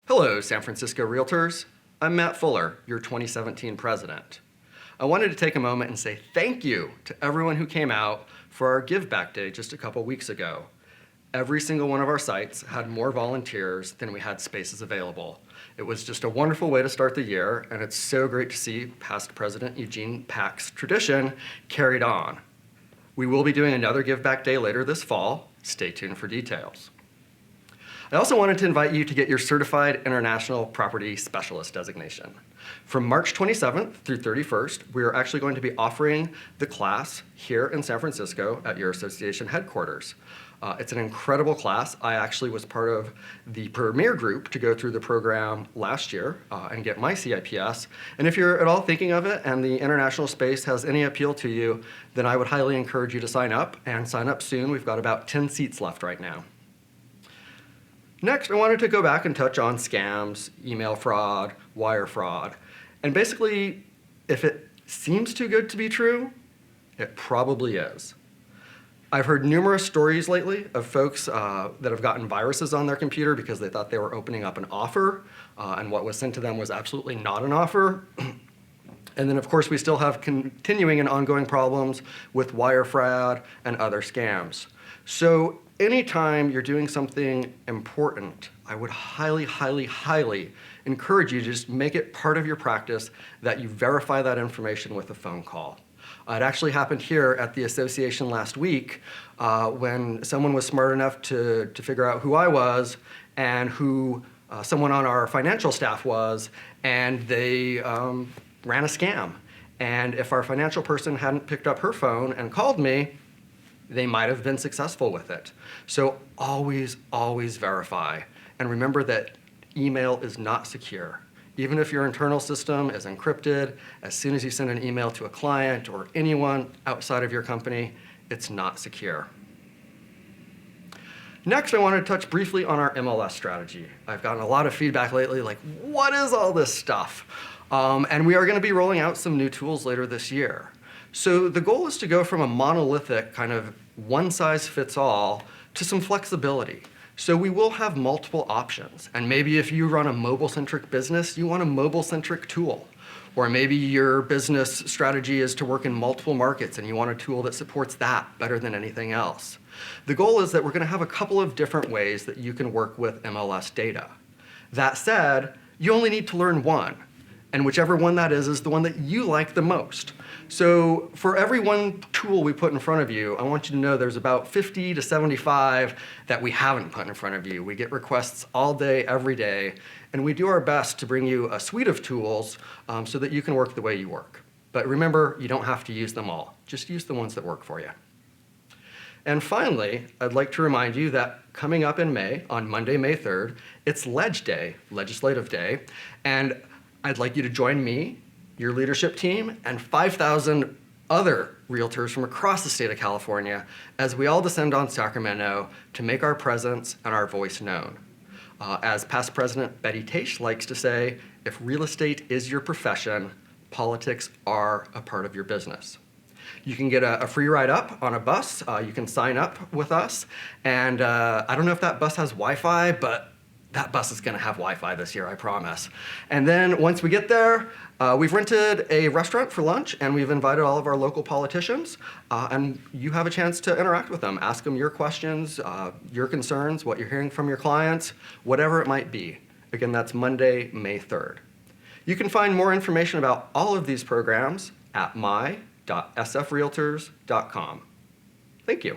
Hello, San Francisco Realtors. I'm Matt Fuller, your 2017 president. I wanted to take a moment and say thank you to everyone who came out for our Give Back Day just a couple weeks ago. Every single one of our sites had more volunteers than we had spaces available. It was just a wonderful way to start the year, and it's so great to see past President Eugene Pack's tradition carried on. We will be doing another Give Back Day later this fall. Stay tuned for details. I also wanted to invite you to get your Certified International Property Specialist designation. From March 27th through 31st, we are actually going to be offering the class here in San Francisco at your association headquarters. It's an incredible class. I actually was part of the premier group to go through the program last year and get my CIPS. And if you're at all thinking of it and the international space has any appeal to you, then I would highly encourage you to sign up, and sign up soon. We've got about 10 seats left right now. Next, I wanted to go back and touch on scams, email fraud, wire fraud. And basically, if it seems too good to be true, it probably is. I've heard numerous stories lately of folks that have gotten viruses on their computer because they thought they were opening up an offer, and what was sent to them was absolutely not an offer. And then, of course, we still have continuing and ongoing problems with wire fraud and other scams. So anytime you're doing something important, I would highly, highly, highly encourage you to just make it part of your practice that you verify that information with a phone call. It actually happened here at the association last week when someone was smart enough to figure out who I was and who someone on our financial staff was, and they ran a scam. And if our financial person hadn't picked up her phone and called me, they might have been successful with it. So always, always verify. And remember that email is not secure. Even if your internal system is encrypted, as soon as you send an email to a client or anyone outside of your company, it's not secure. Next, I want to touch briefly on our MLS strategy. I've gotten a lot of feedback lately, like, what is all this stuff? And we are going to be rolling out some new tools later this year. So the goal is to go from a monolithic kind of one-size-fits-all to some flexibility. So we will have multiple options. And maybe if you run a mobile-centric business, you want a mobile-centric tool. Or maybe your business strategy is to work in multiple markets and you want a tool that supports that better than anything else. The goal is that we're going to have a couple of different ways that you can work with MLS data. That said, you only need to learn one. And whichever one that is the one that you like the most. So for every one tool we put in front of you, I want you to know there's about 50 to 75 that we haven't put in front of you. We get requests all day, every day, and we do our best to bring you a suite of tools so that you can work the way you work. But remember, you don't have to use them all. Just use the ones that work for you. And finally, I'd like to remind you that coming up in May, on Monday, May 3rd, it's Ledge Day, Legislative Day, and I'd like you to join me, your leadership team, and 5,000 other realtors from across the state of California as we all descend on Sacramento to make our presence and our voice known. As past President Betty Taish likes to say, if real estate is your profession, politics are a part of your business. You can get a free ride up on a bus. You can sign up with us. And I don't know if that bus has Wi-Fi, but that bus is going to have Wi-Fi this year, I promise. And then once we get there, we've rented a restaurant for lunch, and we've invited all of our local politicians, and you have a chance to interact with them. Ask them your questions, your concerns, what you're hearing from your clients, whatever it might be. Again, that's Monday, May 3rd. You can find more information about all of these programs at my.sfrealtors.com. Thank you.